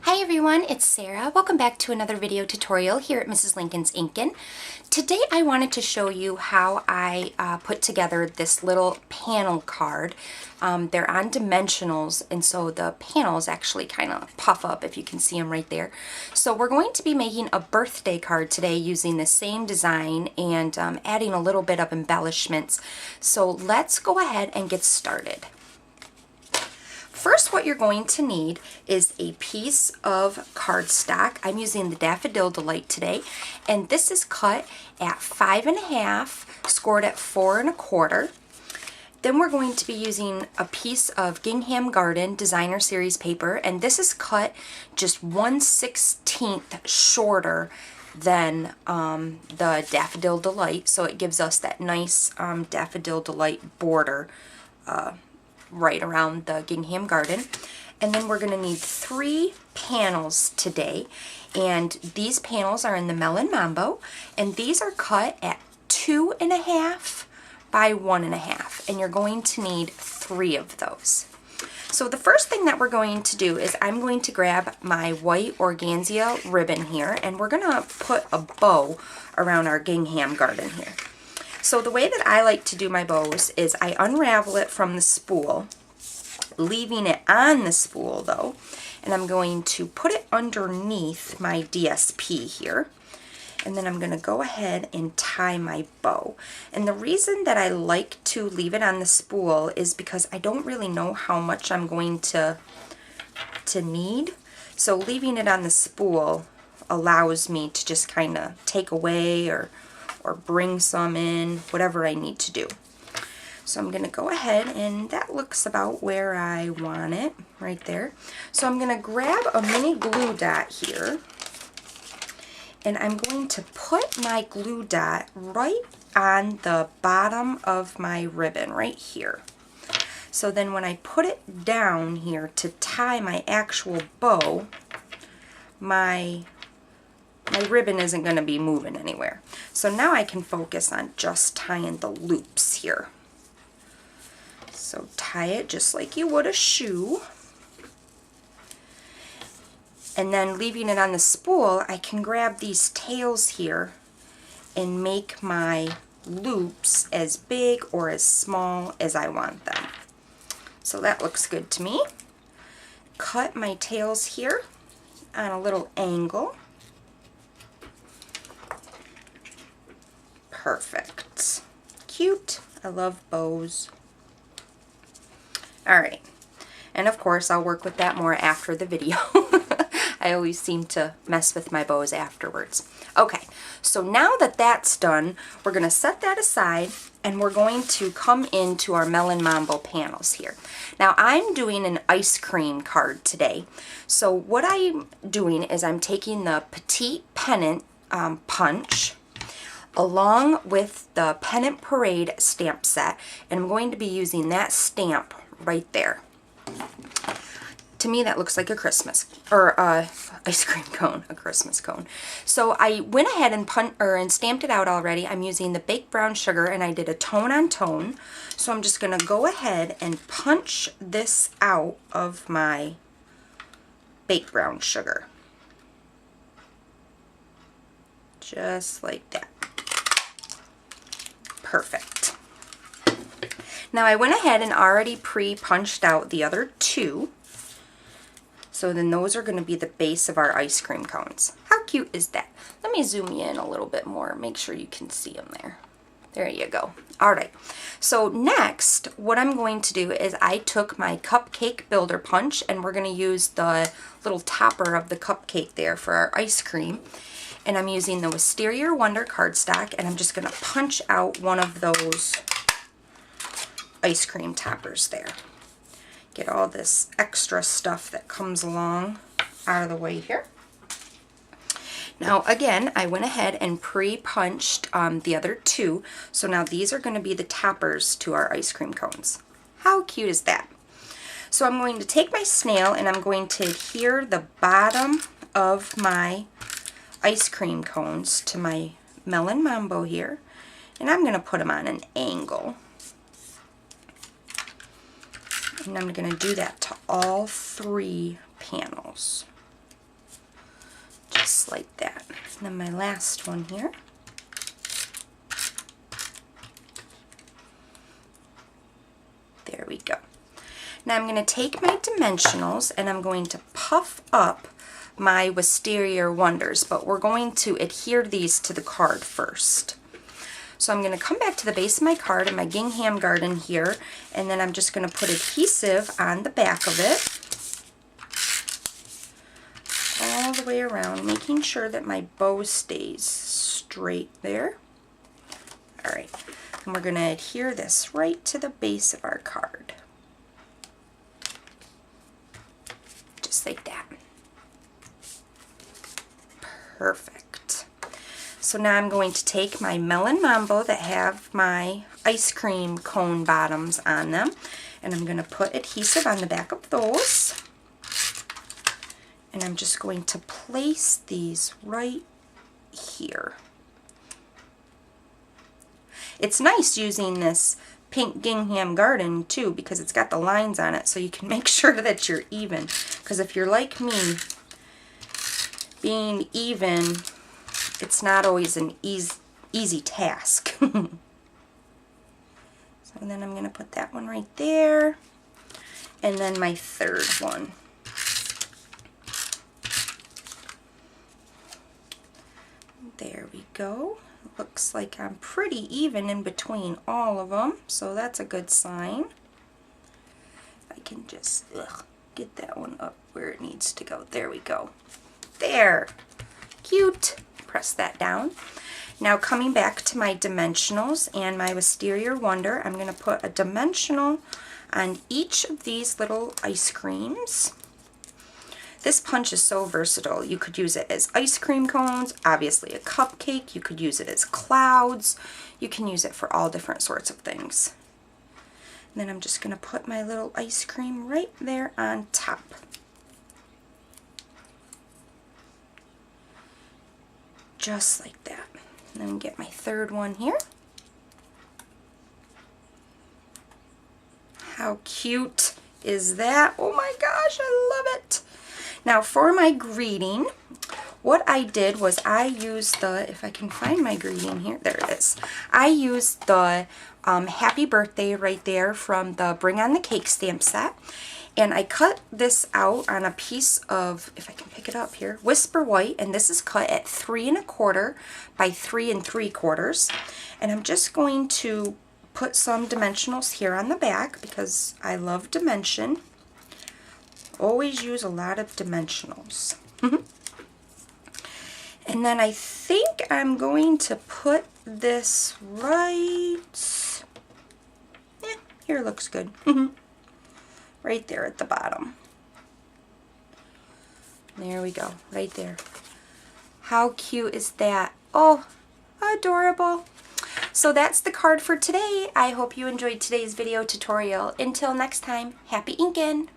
Hi everyone, it's Sarah. Welcome back to another video tutorial here at Mrs. Lincoln's Inkin. Today I wanted to show you how I put together this little panel card. They're on dimensionals, and so the panels actually kind of puff up, if you can see them right there. So we're going to be making a birthday card today using the same design and adding a little bit of embellishments. So let's go ahead and get started. First, what you're going to need is a piece of cardstock. I'm using the Daffodil Delight today, and this is cut at 5.5, scored at 4 1/4. Then we're going to be using a piece of Gingham Garden Designer Series paper, and this is cut just 1/16 shorter than the Daffodil Delight, so it gives us that nice Daffodil Delight border right around the Gingham Garden. And then we're going to need 3 panels today, and these panels are in the Melon Mambo, and these are cut at 2.5 by 1.5, and you're going to need 3 of those. So the first thing that we're going to do is I'm going to grab my white organza ribbon here, and we're going to put a bow around our Gingham Garden here. So the way that I like to do my bows is I unravel it from the spool, leaving it on the spool though, and I'm going to put it underneath my DSP here, and then I'm going to go ahead and tie my bow. And the reason that I like to leave it on the spool is because I don't really know how much I'm going to need, so leaving it on the spool allows me to just kind of take away or bring some in, whatever I need to do. So I'm going to go ahead, and that looks about where I want it, right there. So I'm going to grab a mini glue dot here, and I'm going to put my glue dot right on the bottom of my ribbon, right here. So then when I put it down here to tie my actual bow, my ribbon isn't going to be moving anywhere. So now I can focus on just tying the loops here. So tie it just like you would a shoe. And then leaving it on the spool, I can grab these tails here and make my loops as big or as small as I want them. So that looks good to me. Cut my tails here on a little angle. Perfect. Cute. I love bows. Alright. And of course, I'll work with that more after the video. I always seem to mess with my bows afterwards. Okay, so now that that's done, we're going to set that aside, and we're going to come into our Melon Mambo panels here. Now, I'm doing an ice cream card today. So what I'm doing is I'm taking the Petite Pennant punch along with the Pennant Parade stamp set, and I'm going to be using that stamp right there. To me, that looks like a Christmas, or ice cream cone, a Christmas cone. So I went ahead and stamped it out already. I'm using the baked brown sugar, and I did a tone on tone. So I'm just going to go ahead and punch this out of my baked brown sugar. Just like that. Perfect. Now I went ahead and already pre-punched out the other 2. So then those are going to be the base of our ice cream cones. How cute is that? Let me zoom you in a little bit more, make sure you can see them there. There you go. Alright, so next what I'm going to do is I took my cupcake builder punch, and we're going to use the little topper of the cupcake there for our ice cream. And I'm using the Wisteria Wonder cardstock, and I'm just going to punch out one of those ice cream toppers there. Get all this extra stuff that comes along out of the way here. Now again, I went ahead and pre-punched the other 2, so now these are going to be the toppers to our ice cream cones. How cute is that? So I'm going to take my snail, and I'm going to adhere the bottom of my ice cream cones to my Melon Mambo here, and I'm going to put them on an angle. And I'm going to do that to all 3 panels. like that. And then my last one here. There we go. Now I'm going to take my dimensionals and I'm going to puff up my Wisteria Wonders, but we're going to adhere these to the card first. So I'm going to come back to the base of my card in my gingham garden here, and then I'm just going to put adhesive on the back of it all the way around, making sure that my bow stays straight there. Alright, and we're going to adhere this right to the base of our card. Just like that. Perfect. So now I'm going to take my Melon Mambo that have my ice cream cone bottoms on them, and I'm going to put adhesive on the back of those. And I'm just going to place these right here. It's nice using this pink gingham garden too, because it's got the lines on it, so you can make sure that you're even. Because if you're like me, being even, it's not always an easy task. So then I'm going to put that one right there, and then my third one. There we go. Looks like I'm pretty even in between all of them, so that's a good sign. I can just get that one up where it needs to go. There we go. There. Cute. Press that down. Now coming back to my dimensionals and my Wisteria Wonder, I'm going to put a dimensional on each of these little ice creams. This punch is so versatile. You could use it as ice cream cones, obviously a cupcake. You could use it as clouds. You can use it for all different sorts of things. And then I'm just going to put my little ice cream right there on top. Just like that. And then get my third one here. How cute is that? Oh my gosh, I love it. Now for my greeting, what I did was I used the, if I can find my greeting here, there it is. I used the Happy Birthday right there from the Bring on the Cake stamp set. And I cut this out on a piece of, if I can pick it up here, Whisper White, and this is cut at 3 1/4 by 3 3/4. And I'm just going to put some dimensionals here on the back because I love dimension. Always use a lot of dimensionals. And then I think I'm going to put this right, here looks good. Right there at the bottom. There we go, right there. How cute is that? Oh, adorable. So that's the card for today. I hope you enjoyed today's video tutorial. Until next time, happy inking!